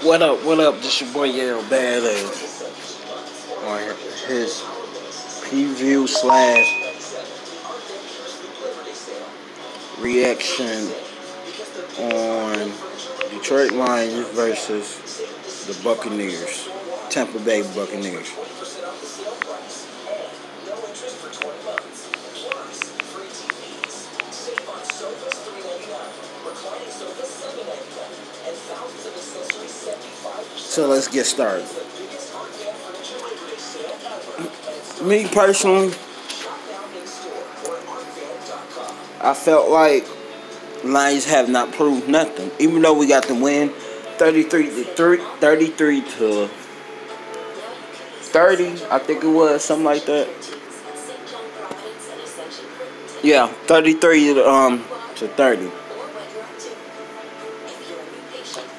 What up? What up? This your boy Yale Badass on his preview slash reaction on Detroit Lions versus the Buccaneers, Tampa Bay Buccaneers. So let's get started. Me personally, I felt like Lions have not proved nothing. Even though we got the win 33 to 30, I think it was, something like that. Yeah, 33 to 30.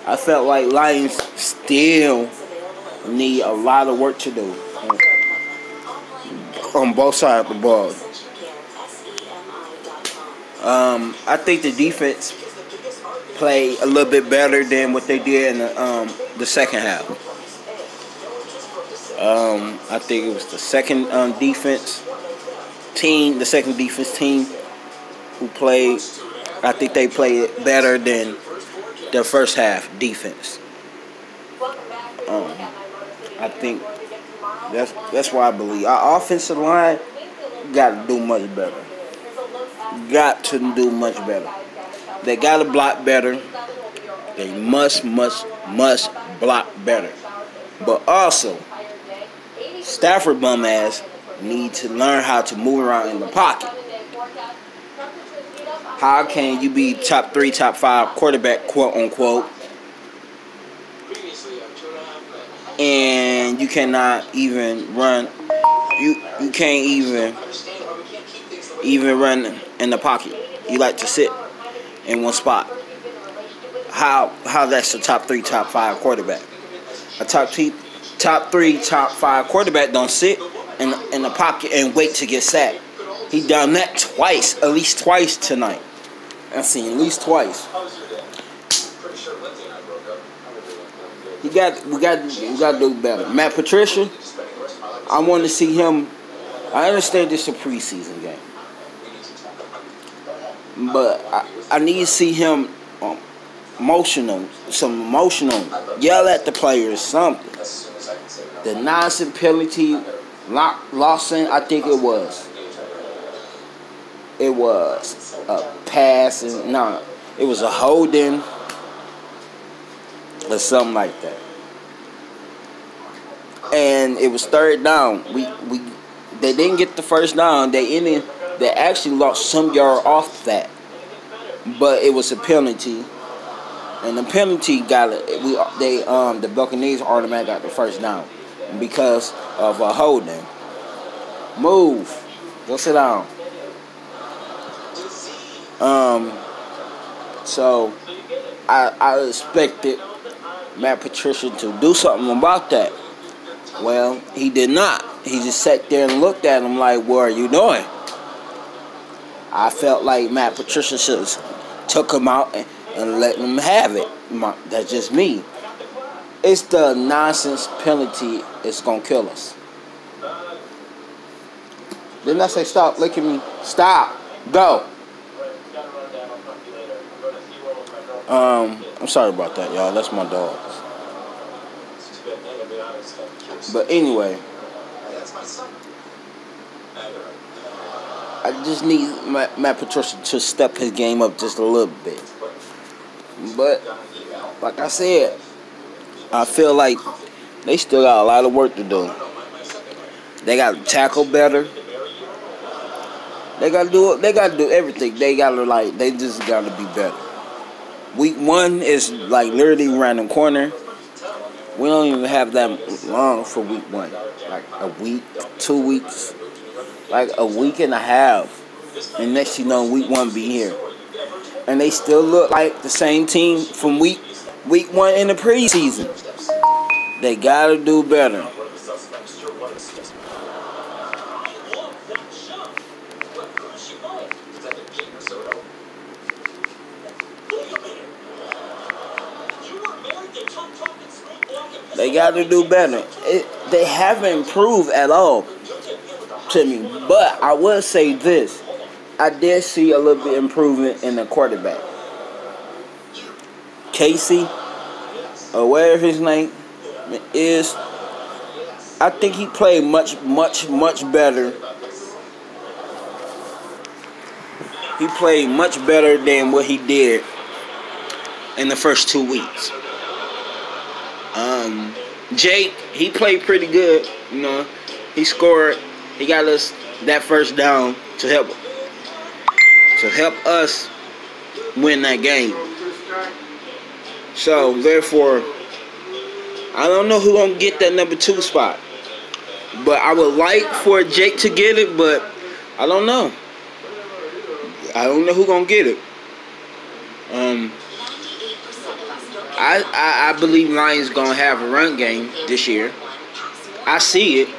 I felt like Lions still need a lot of work to do on both sides of the ball. I think the defense played a little bit better than what they did in the second half. I think it was the second defense team who played. I think they played better than the first half defense. I think that's why I believe our offensive line got to do much better. They got to block better. They must block better. But also, Stafford bum ass need to learn how to move around in the pocket. How can you be top 3, top 5 quarterback, quote unquote, and you cannot even run? You can't even run in the pocket. You like to sit in one spot. How that's the top 3, top 5 quarterback? A top 3, top 5 quarterback don't sit in the pocket and wait to get sacked. He done that twice, at least twice tonight. I've seen at least twice. We got to do better. Matt Patricia, I want to see him. I understand this is a preseason game, but I need to see him emotional. Yell at the players, something. The nonsense penalty, Lawson, I think it was. It was a pass, it was a holding or something like that. And it was third down. They didn't get the first down. They actually lost some yard off that, but it was a penalty, and the penalty got it. The Buccaneers automatically got the first down because of a holding. Move, go sit down. So I expected Matt Patricia to do something about that. Well, he did not. He just sat there and looked at him like, "What are you doing?" I felt like Matt Patricia should have took him out and let him have it. That's just me. It's the nonsense penalty. It's gonna kill us. Didn't I say stop? Look at me. Stop. Go. I'm sorry about that, y'all. That's my dogs. But anyway, I just need Matt Patricia to step his game up just a little bit. But like I said, I feel like they still got a lot of work to do. They got to tackle better. They got to do everything. They just got to be better. Week 1 is like literally around the corner. We don't even have that long for week 1. Like a week, 2 weeks, like a week and a half. And next you know, week 1 be here. And they still look like the same team from week 1 in the preseason. They got to do better. They got to do better. They haven't improved at all to me. But I will say this. I did see a little bit improvement in the quarterback. Casey, or whatever his name is, I think he played much better. He played much better than what he did in the first 2 weeks. Jake, he played pretty good. You know, he scored. He got us that first down to help us win that game. So therefore, I don't know who gonna get that number 2 spot, but I would like for Jake to get it, but I don't know. I don't know who gonna get it. I believe Lions gonna have a run game this year. I see it.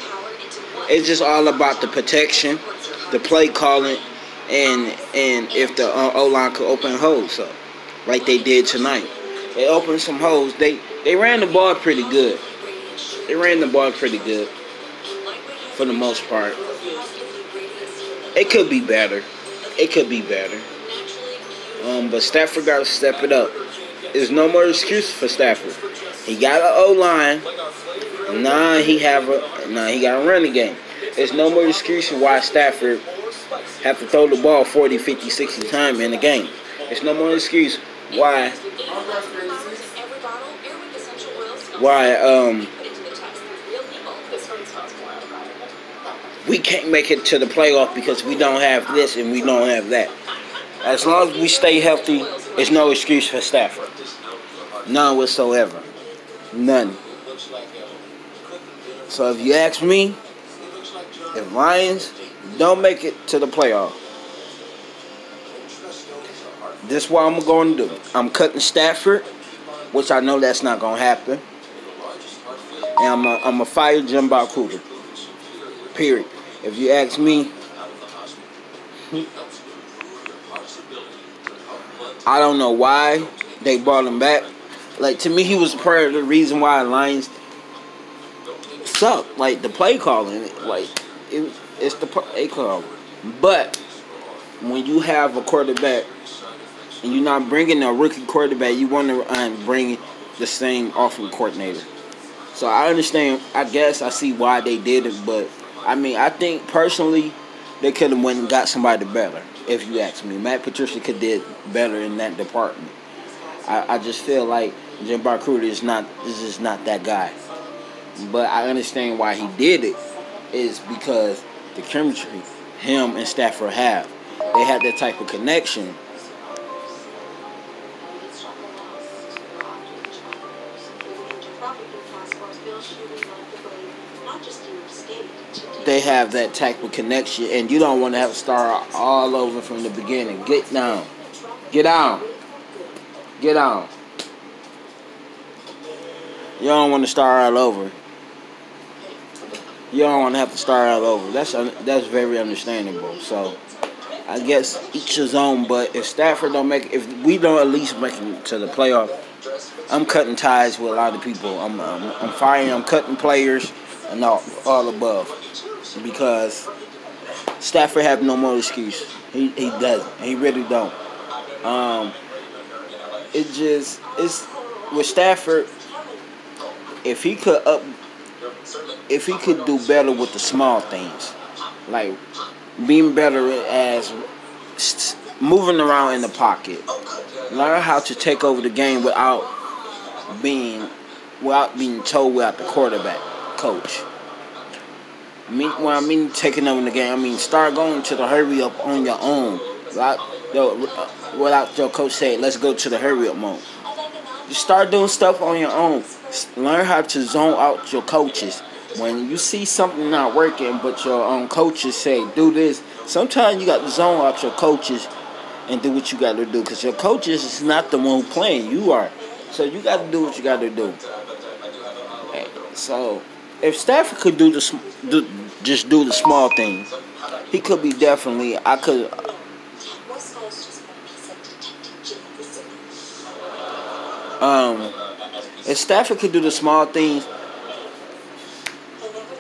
It's just all about the protection, the play calling, and if the O-line could open holes up, like they did tonight. They opened some holes. They ran the ball pretty good. They ran the ball pretty good for the most part. It could be better. It could be better. But Stafford got to step it up. There's no more excuse for Stafford. He got an O-line. He got a running game. There's no more excuse why Stafford have to throw the ball 40, 50, 60 times in the game. There's no more excuse why we can't make it to the playoff because we don't have this and we don't have that. As long as we stay healthy, there's no excuse for Stafford. None whatsoever. None. So if you ask me, if Lions don't make it to the playoff, this is what I'm going to do. I'm cutting Stafford, which I know that's not going to happen. And I'm going to fire Jim Barkuda. Period. If you ask me, I don't know why they brought him back. Like, to me, he was part of the reason why the Lions suck. Like, the play calling. Like, it's the play calling. But when you have a quarterback and you're not bringing a rookie quarterback, you want to bring the same offensive coordinator. So I understand. I guess I see why they did it. But, I mean, I think personally they could have went and got somebody better, if you ask me. Matt Patricia could did better in that department. I just feel like Jim Barkuda is just not that guy. But I understand why he did it is because the chemistry him and Stafford have. They had that type of connection. They have that type of connection, and you don't want to have to start all over from the beginning. Get down. Get down. Get down. You don't want to start all over. You don't want to have to start all over. That's very understandable. So I guess each his own. But if Stafford don't make, if we don't at least make it to the playoff, I'm cutting ties with a lot of people. I'm firing. I'm cutting players and all above because Stafford have no more excuse. He doesn't. He really don't. It's with Stafford. If he could do better with the small things, like being better as moving around in the pocket, learn how to take over the game without being told without the quarterback coach. When I mean taking over the game, I mean start going to the hurry up on your own. Without your coach saying, let's go to the hurry up mode. Just start doing stuff on your own. Learn how to zone out your coaches. When you see something not working, but your own coaches say, do this, sometimes you got to zone out your coaches and do what you got to do. Because your coaches is not the one who playing. You are. So you got to do what you got to do. So if Stafford could just do the small things, he could be definitely, If Stafford could do the small things,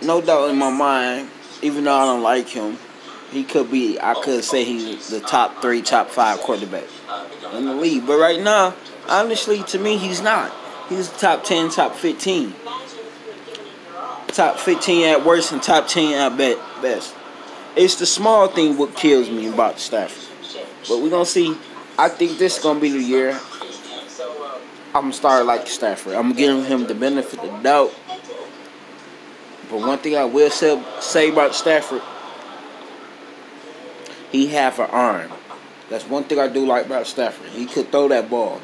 no doubt in my mind, even though I don't like him, he could be, I could say he's the top 3, top 5 quarterback in the league. But right now, honestly, to me, he's not. He's top 10, top 15. Top 15 at worst and top 10 at best. It's the small thing what kills me about Stafford. But we're going to see. I think this is going to be the year I'm going to start like Stafford. I'm giving him the benefit of the doubt. But one thing I will say about Stafford, he have an arm. That's one thing I do like about Stafford. He could throw that ball.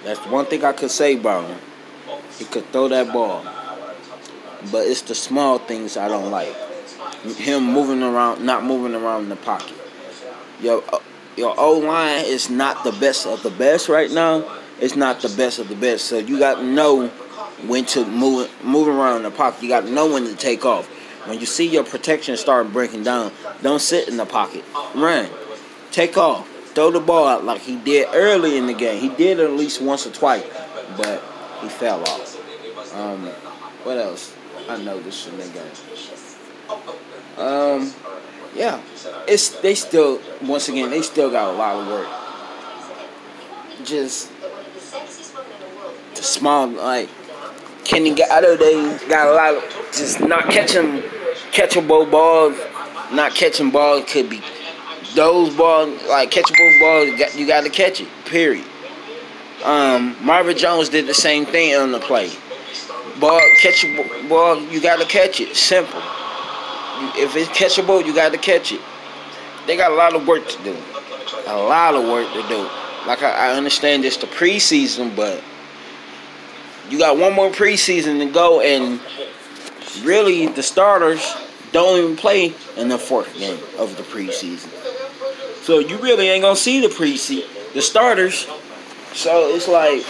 That's one thing I could say about him. He could throw that ball. But it's the small things I don't like. Him moving around, not moving around in the pocket. Your O-line is not the best of the best right now. It's not the best of the best. So you got to know when to move around in the pocket. You got to know when to take off. When you see your protection start breaking down, don't sit in the pocket. Run. Take off. Throw the ball out like he did early in the game. He did it at least once or twice, but he fell off. What else I noticed in the game? Yeah. They still got a lot of work. Just the small, like, Kenny Galladay, they got a lot of just not catchable balls. Not catching balls could be those balls, like catchable balls. You got to catch it. Period. Marvin Jones did the same thing on the play. Catchable ball, you got to catch it. Simple. If it's catchable, you got to catch it. They got a lot of work to do. A lot of work to do. Like, I understand this the preseason, but you got one more preseason to go, and really the starters don't even play in the 4th game of the preseason. So you really ain't going to see the starters. So it's like,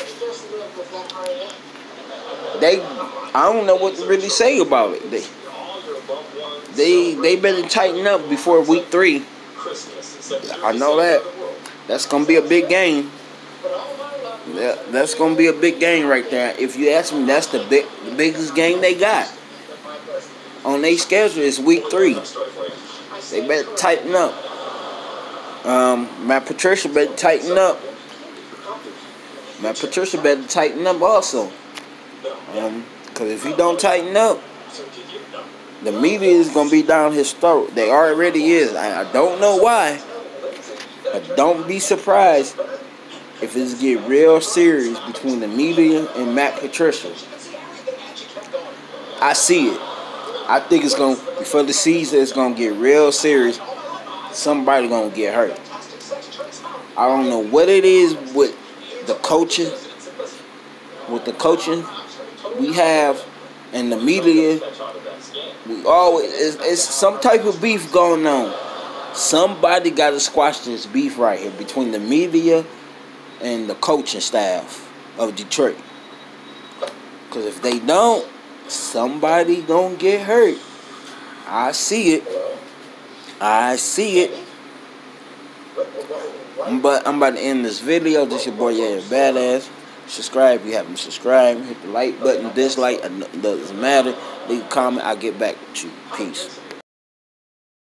I don't know what to really say about it. They better tighten up before week 3. I know that. That's going to be a big game. That's going to be a big game right there. If you ask me, that's the biggest game they got. On their schedule is week 3. They better tighten up. Matt Patricia better tighten up. Matt Patricia better tighten up also. Because if he don't tighten up, the media is going to be down his throat. They already is. I don't know why. But don't be surprised if it's get real serious between the media and Matt Patricia. I see it. I think it's going to, before the season, it's going to get real serious. Somebody going to get hurt. I don't know what it is with the coaching. With the coaching we have and the media. We always, it's some type of beef going on. Somebody got to squash this beef right here between the media and the coaching staff of Detroit. Because if they don't, somebody gonna get hurt. I see it. But I'm about to end this video. This your boy, Yeah, Badass. Subscribe if you haven't subscribed. Hit the like button, dislike, it doesn't matter. Leave a comment, I'll get back with you. Peace.